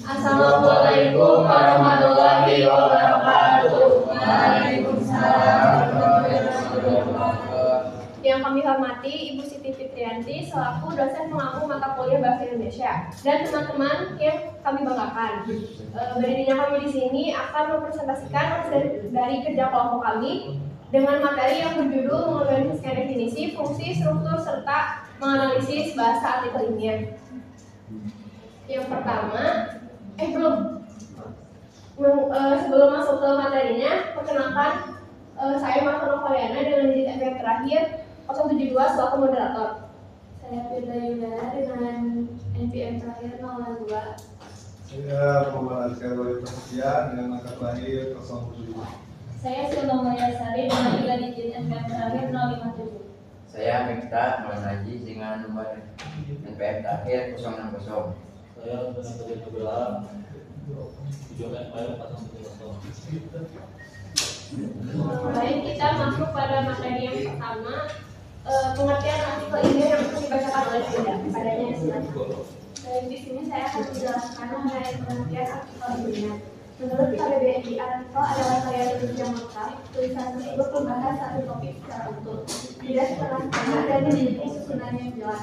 Assalamualaikum warahmatullahi wabarakatuh. Waalaikumsalam warahmatullahi wabarakatuh. Yang kami hormati Ibu Siti Fitrianti selaku dosen pengampu mata kuliah Bahasa Indonesia dan teman-teman yang kami banggakan. Berdirinya kami di sini akan mempresentasikan hasil dari kerja kelompok kami dengan materi yang berjudul mengorganisasikan definisi, fungsi, struktur, serta menganalisis bahasa artikel ilmiah. Yang pertama, sebelum masuk ke materinya, perkenalkan saya Marta Novaliana dengan digit NPM terakhir 072 selaku moderator. Saya Firda Yudara dengan NPM terakhir 002. Saya Muhammad Azkar Prasetya dengan angka terakhir 007. Saya Silma Mulyasari dengan digit NPM terakhir 057. Saya Miftah Maulana Haji dengan nomor NPM terakhir 060. Saya dengan kerja kebelah 7 NPM 030. Baik, kita masuk pada materi yang pertama, pengertian artikel ilmiah yang akan dibacakan oleh Firda. Padanya silakan. Di sini saya akan menjelaskan mengenai pengertian artikel ilmiah. Menurut KBBI, artikel adalah karya tulis yang lengkap. Tulisan tersebut membahas satu topik secara utuh, tidak setengah-setengah dan memiliki susunan yang jelas.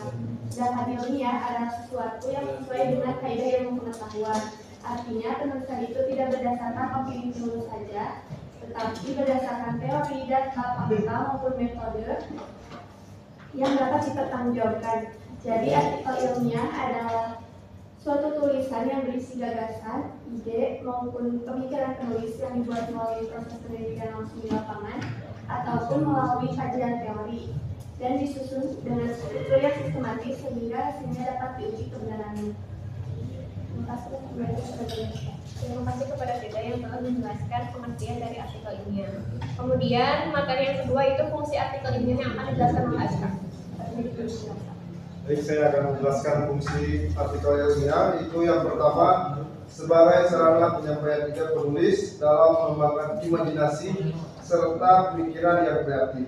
Sedangkan ilmiah adalah sesuatu yang sesuai dengan kaidah ilmu pengetahuan. Artinya, penulisan itu tidak berdasarkan opini penulis saja, tetapi berdasarkan teori, data, fakta maupun metode yang dapat dipertanggungjawabkan. Jadi, artikel ilmiah adalah suatu tulisan yang berisi gagasan, ide, maupun pemikiran penulis yang dibuat melalui proses penelitian langsung di lapangan ataupun melalui kajian teori dan disusun dengan struktur yang sistematis sehingga hasilnya dapat diuji kebenarannya. Terima kasih kepada Firda yang telah menjelaskan pengertian dari artikel ilmiah. Kemudian materi yang kedua itu fungsi artikel ilmiah yang akan dijelaskan oleh Azkar. Baik, saya akan menjelaskan fungsi artikel ilmiah. Itu yang pertama, sebagai sarana penyampaian ide penulis dalam mengembangkan imajinasi serta pemikiran yang kreatif.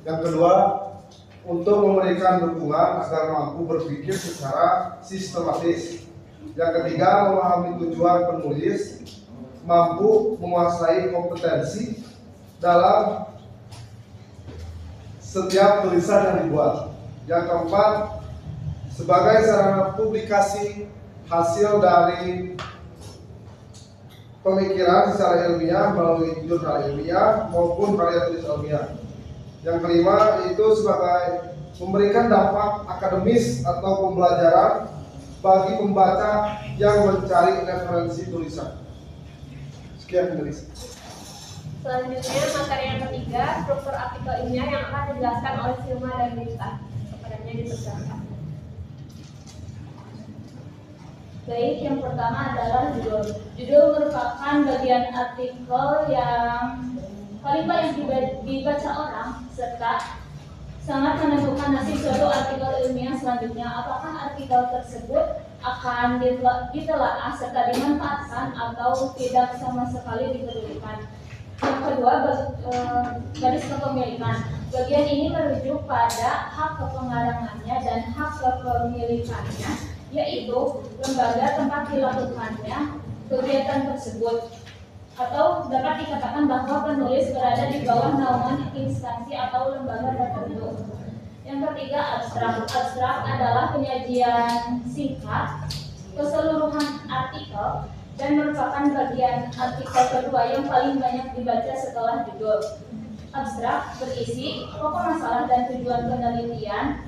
Yang kedua, untuk memberikan dukungan agar mampu berpikir secara sistematis. Yang ketiga, memahami tujuan penulis, mampu menguasai kompetensi dalam setiap tulisan yang dibuat. Yang keempat, sebagai sarana publikasi hasil dari pemikiran secara ilmiah melalui jurnal ilmiah maupun karya tulis ilmiah. Yang kelima, itu sebagai memberikan dampak akademis atau pembelajaran bagi pembaca yang mencari referensi tulisan. Sekian dari saya. Selanjutnya materi yang ketiga, struktur artikel ilmiah yang akan dijelaskan oleh Silma dan Miftah. Kepadanya dipersilakan. Baik, yang pertama adalah judul. Judul merupakan bagian artikel yang paling banyak dibaca orang serta sangat menentukan nasib suatu artikel ilmiah selanjutnya. Apakah artikel tersebut akan ditelaah serta dimanfaatkan atau tidak sama sekali dipedulikan. Yang kedua, garis kepemilikan. Bagian ini merujuk pada hak kepengarangannya dan hak kepemilikannya, yaitu lembaga tempat dilakukannya kegiatan tersebut. Atau dapat dikatakan bahwa penulis berada di bawah naungan instansi atau lembaga tertentu. Yang ketiga, abstrak. Abstrak adalah penyajian singkat keseluruhan artikel dan merupakan bagian artikel kedua yang paling banyak dibaca setelah judul. Abstrak berisi pokok masalah dan tujuan penelitian,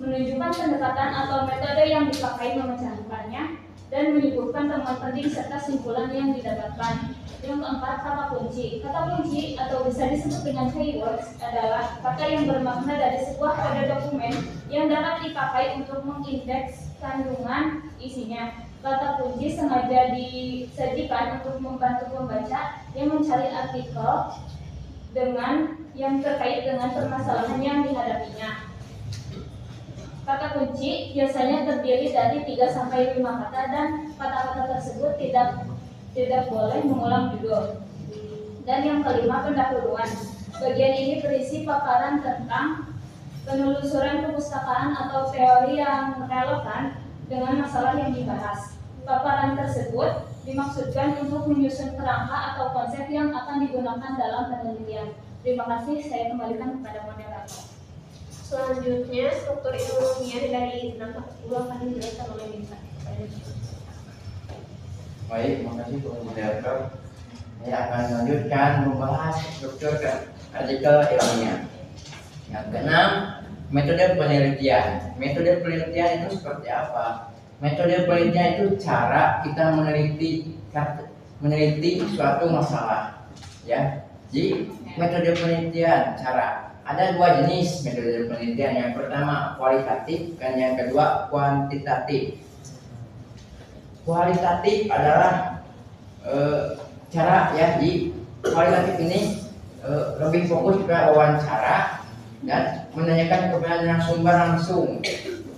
menunjukkan pendekatan atau metode yang dipakai memecahkannya, dan menyebutkan temuan penting serta simpulan yang didapatkan. Yang keempat, kata kunci. Kata kunci atau bisa disebut dengan keywords adalah kata yang bermakna dari sebuah kode dokumen yang dapat dipakai untuk mengindeks kandungan isinya. Kata kunci sengaja disajikan untuk membantu pembaca yang mencari artikel dengan yang terkait dengan permasalahan yang dihadapinya. Kata kunci biasanya terdiri dari 3-5 kata dan kata-kata tersebut tidak boleh mengulang judul. Dan yang kelima, pendahuluan. Bagian ini berisi paparan tentang penelusuran perpustakaan atau teori yang relevan dengan masalah yang dibahas. Paparan tersebut dimaksudkan untuk menyusun kerangka atau konsep yang akan digunakan dalam penelitian. Terima kasih, saya kembalikan kepada moderator. Selanjutnya, struktur ilmiah dari 610 akan dijelaskan oleh Nisa. Baik, makasih Pak Moderator. Saya akan melanjutkan membahas struktur artikel ilmiah. Yang keenam, metode penelitian. Metode penelitian itu seperti apa? Metode penelitian itu cara kita meneliti suatu masalah, ya. Jadi metode penelitian cara ada dua jenis metode penelitian. Yang pertama kualitatif dan yang kedua kuantitatif. Kualitatif adalah cara ya, di kualitatif ini lebih fokus ke wawancara dan menanyakan kepada narasumber langsung.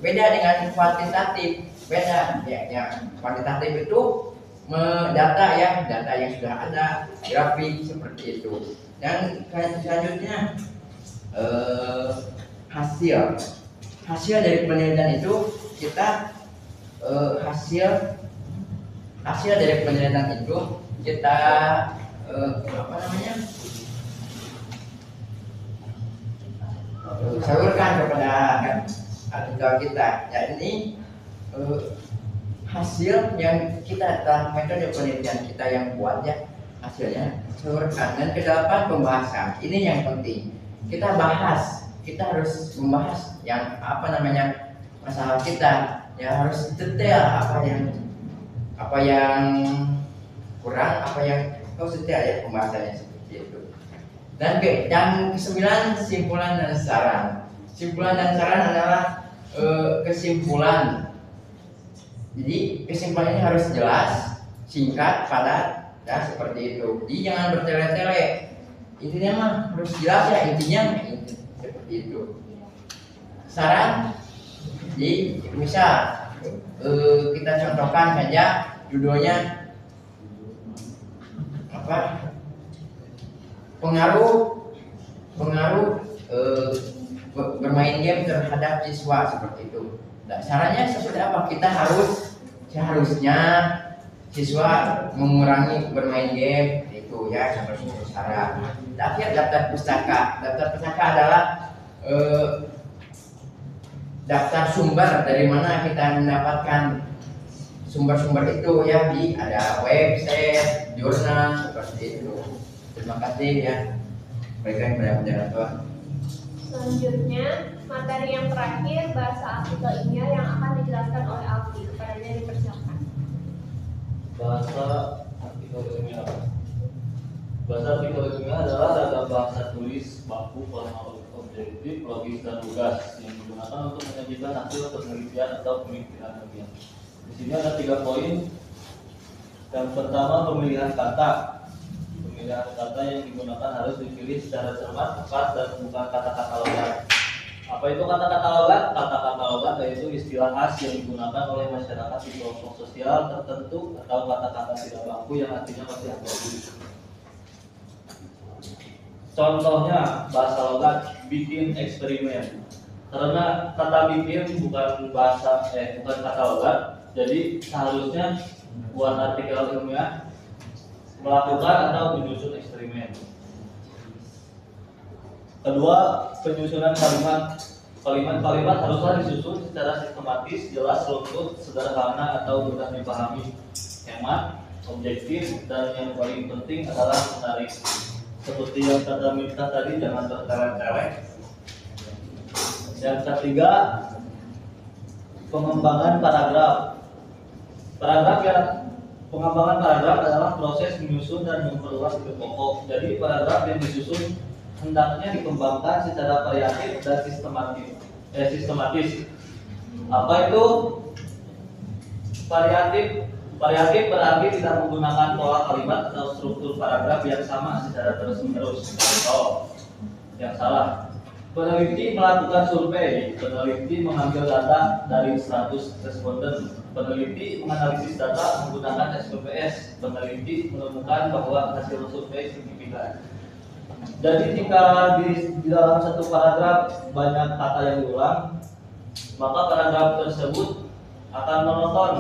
Beda dengan kuantitatif, beda ya. Kuantitatif itu data ya, data yang sudah ada, grafik seperti itu. Dan selanjutnya hasil dari penelitian itu kita hasil dari penelitian itu kita salurkan kepada artikel kita. Ya, ini hasil yang kita dalam metode penelitian kita yang buat ya, hasilnya salurkan. Dan kedelapan pembahasan, ini yang penting kita bahas. Kita harus membahas yang masalah kita ya, harus detail apa yang kurang, apa yang harus detail ya pembahasannya seperti itu. Dan kesembilan, kesimpulan dan saran. Kesimpulan dan saran adalah kesimpulan. Jadi kesimpulan ini harus jelas, singkat, padat, ya seperti itu. Jadi jangan bertele-tele. Intinya mah harus jelas ya, intinya seperti itu. Saran, jadi misal kita contohkan saja judulnya apa? Pengaruh bermain game terhadap siswa seperti itu. Nah, sarannya seperti apa? Kita seharusnya siswa mengurangi bermain game itu ya, seperti itu saran. Terakhir daftar pustaka. Daftar pustaka adalah daftar sumber dari mana kita mendapatkan sumber-sumber itu ya, ada website, jurnal seperti itu. Terima kasih ya. Berikan kepada moderator. Selanjutnya, materi yang terakhir bahasa artikel ilmiah yang akan dijelaskan oleh Alfi. Kepadanya dipersilakan. Bahasa artikel ilmiah. Bahasa artikel ilmiah adalah ragam bahasa tulis, baku, formal, objektif, logis, dan lugas yang digunakan untuk menyajikan hasil penelitian atau pemikiran ilmiah. Di sini ada 3 poin. Yang pertama, pemilihan kata. Pemilihan kata yang digunakan harus dipilih secara cermat, tepat, dan bukan kata-kata logat. Apa itu kata-kata logat? Kata-kata logat yaitu istilah khas yang digunakan oleh masyarakat di kelompok sosial tertentu atau kata-kata tidak baku yang artinya masih ambigu. Contohnya bahasa logat, bikin eksperimen. Karena kata bikin bukan kata logat, jadi seharusnya buat artikel ilmiah melakukan atau menyusun eksperimen. Kedua, penyusunan kalimat haruslah disusun secara sistematis, jelas, runtuh, sederhana atau mudah dipahami, hemat, objektif, dan yang paling penting adalah menarik. Seperti yang kata Miftah tadi, jangan bertele-tele. Yang ketiga, pengembangan paragraf. Pengembangan paragraf adalah proses menyusun dan memperluas ide pokok. Jadi paragraf yang disusun hendaknya dikembangkan secara variatif dan sistematis. Apa itu variatif? Variatif berarti tidak menggunakan pola kalimat atau struktur paragraf yang sama secara terus-menerus. Contoh yang salah. Peneliti melakukan survei. Peneliti mengambil data dari 100 responden. Peneliti menganalisis data menggunakan SPPS. Peneliti menemukan bahwa hasil survei signifikan. Jadi jika di dalam satu paragraf banyak kata yang diulang, maka paragraf tersebut akan monoton.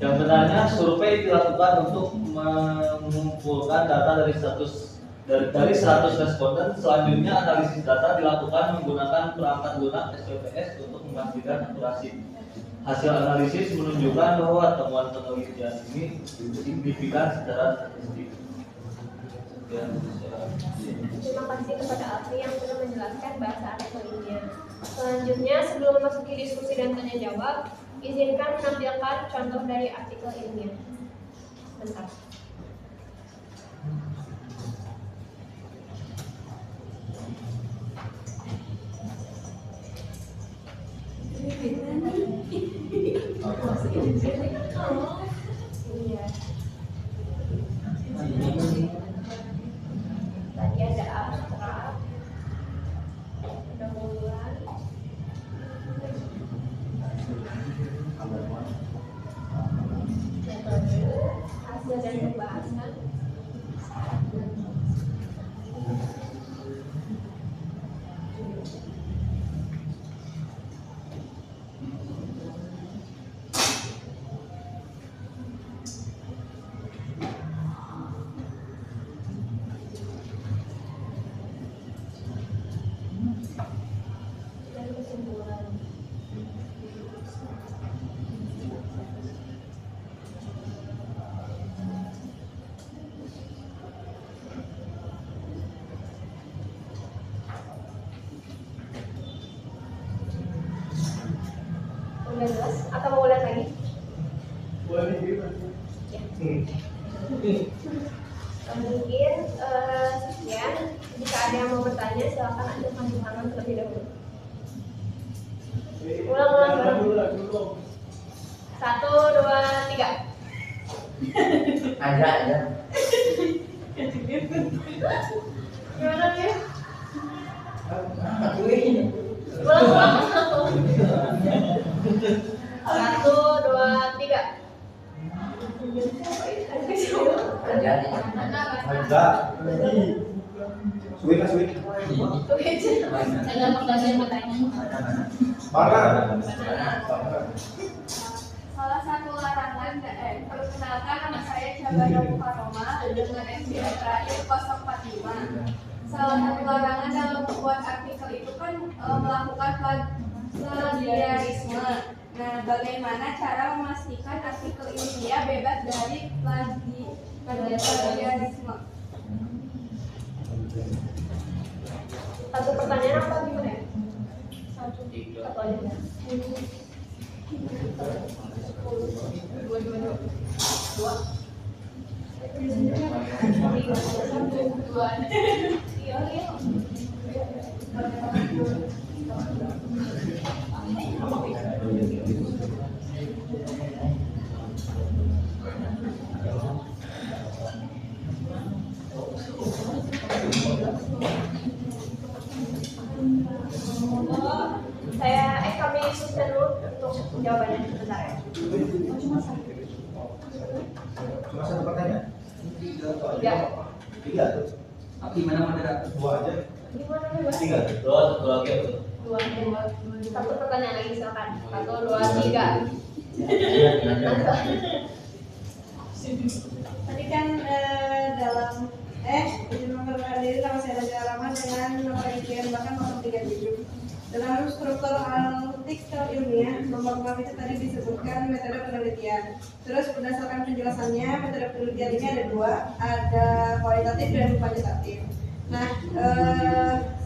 Yang benarnya survei dilakukan untuk mengumpulkan data dari 100 responden. Selanjutnya analisis data dilakukan menggunakan perangkat lunak SPPS untuk memastikan akurasi. Hasil analisis menunjukkan bahwa temuan penelitian ini signifikan secara statistik. Terima kasih kepada Afri yang sudah menjelaskan bahasa artikel ilmiah. Selanjutnya, sebelum memasuki diskusi dan tanya jawab, izinkan menampilkan contoh dari artikel ilmiah. Bentar. Iya. Tadi ada abstrak, pendahuluan, metode, hasil dan pembahasan, dan kesimpulan. Udah jelas? Atau mau ulang lagi? Ya. Mungkin sekian. Jika ada yang mau bertanya, silakan ajukan tangan terlebih dahulu. Ulang bareng. 1, 2, 3. Ada. Gimana nih? Ini. Ulang. 1, 2, 3. Ada. Ada. Suwi. Ada pertanyaan. Mana? Salah satu larangan perkenalkan nama saya Cabana Mukaroma dengan SBN terakhir 045. Salah satu larangan dalam membuat artikel itu kan melakukan plagiarisme. Nah, bagaimana cara memastikan artikel ilmiah bebas dari plagiarisme? Satu pertanyaan apa gimana ya? Satu aja. Dua. Iya. Kami susun dulu untuk jawabannya sebentar ya. Cuma satu pertanyaan. Tiga tuh. Gimana moderator? Dua aja. Gimana nih, Bang? Tiga. Satu lagi. Dua. Satu pertanyaan lagi silakan. 1, 2, 3. Tadi kan dalam memperkenalkan diri nama saya Raja Rahman dengan nomor IPN bahkan 037. Dalam struktur artikel ilmiah, nomor 6 itu tadi disebutkan metode penelitian. Terus berdasarkan penjelasannya, metode penelitian ini ada dua, ada kualitatif dan kuantitatif. Nah,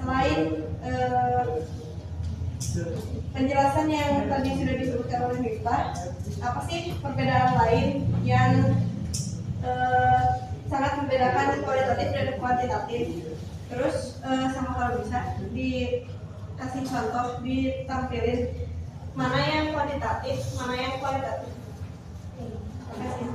selain penjelasan yang tadi sudah disebutkan oleh Miftah, apa sih perbedaan lain yang sangat membedakan kualitatif dan kuantitatif? Terus sama kalau bisa dikasih contoh, ditampilin mana yang kuantitatif, mana yang kualitatif. Terima kasih.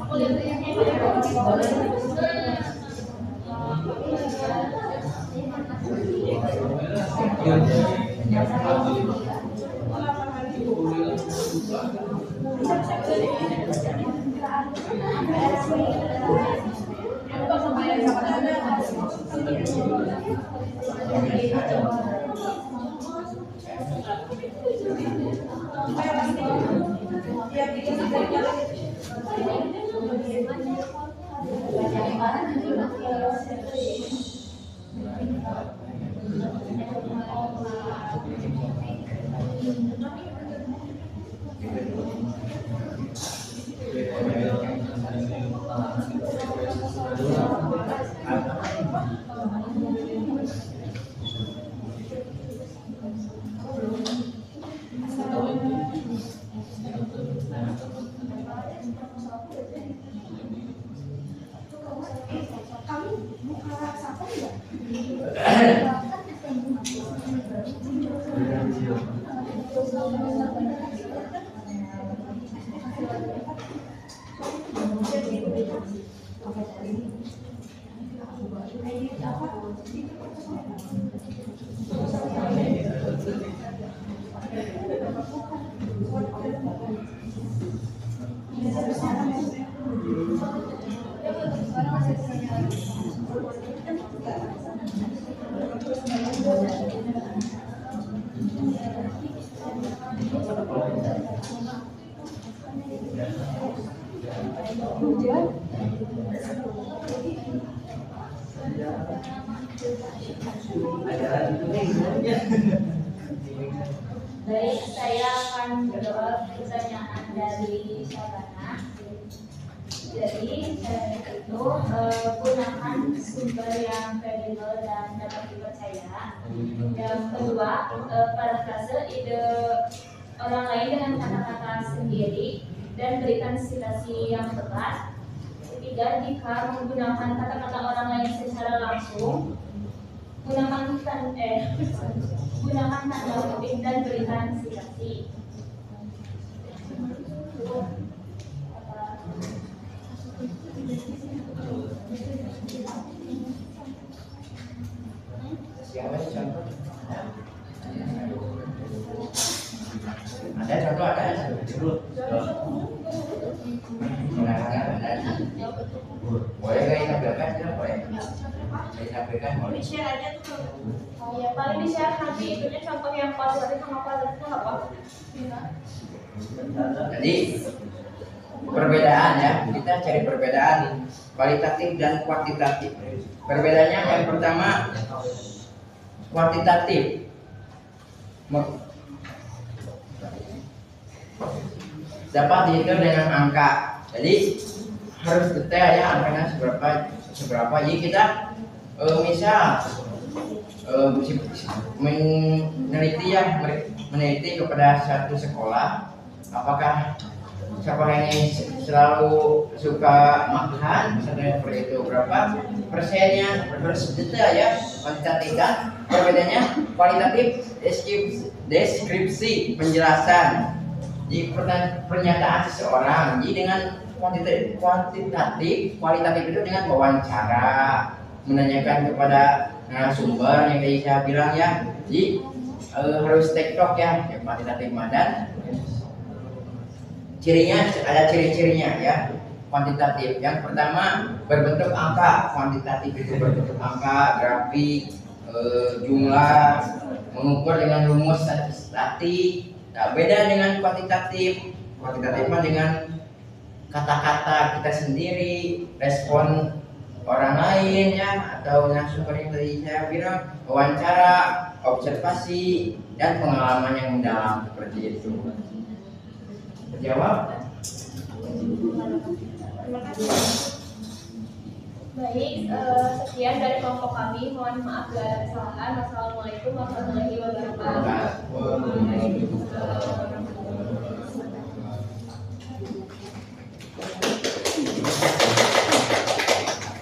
Aku lihat Baik, saya akan menjawab pertanyaan dari Sabana. Jadi, itu gunakan sumber yang kredibel dan dapat dipercaya. Yang kedua, parafrase ide orang lain dengan kata-kata sendiri dan berikan citasi yang tepat. Ketiga, jika menggunakan kata-kata orang lain secara langsung, gunakan tanda kutip dan berikan citasi. Siapa sih contoh? Ada contoh ada. Ada. Boleh nggak ditampilkan? Tidak boleh. Ditampilkan boleh. Share aja tuh. Oh ya, paling di share nanti itunya contoh yang kualitatif sama kualitatif nggak apa? Jadi perbedaan ya, kita cari perbedaan kualitatif dan kuantitatif. Perbedaannya yang pertama kuantitatif dapat dihitung dengan angka. Jadi harus detail ya angkanya seberapa. Jadi kita misal meneliti kepada satu sekolah, apakah sekolah ini selalu suka makan, misalnya seperti itu, berapa persennya, harus detail ya, kuantitatif. Dan perbedaannya kualitatif deskripsi penjelasan di pernyataan seseorang. Jadi dengan kualitatif itu dengan wawancara, menanyakan kepada narasumber yang tadi saya bilang ya. Jadi harus tektok ya, kuantitatif. Dan cirinya ada ciri-cirinya ya. Kuantitatif yang pertama berbentuk angka. Kuantitatif itu berbentuk angka, grafik, jumlah, mengukur dengan rumus statistik. Nah, beda dengan kuantitatif. Kuantitatif dengan kata-kata kita sendiri, respon orang lain ya, atau narasumber yang tadi saya bilang, wawancara, observasi, dan pengalaman yang mendalam seperti itu. Terjawab? Baik, sekian dari kelompok kami. Mohon maaf bila ada kesalahan. Wassalamualaikum warahmatullahi wabarakatuh.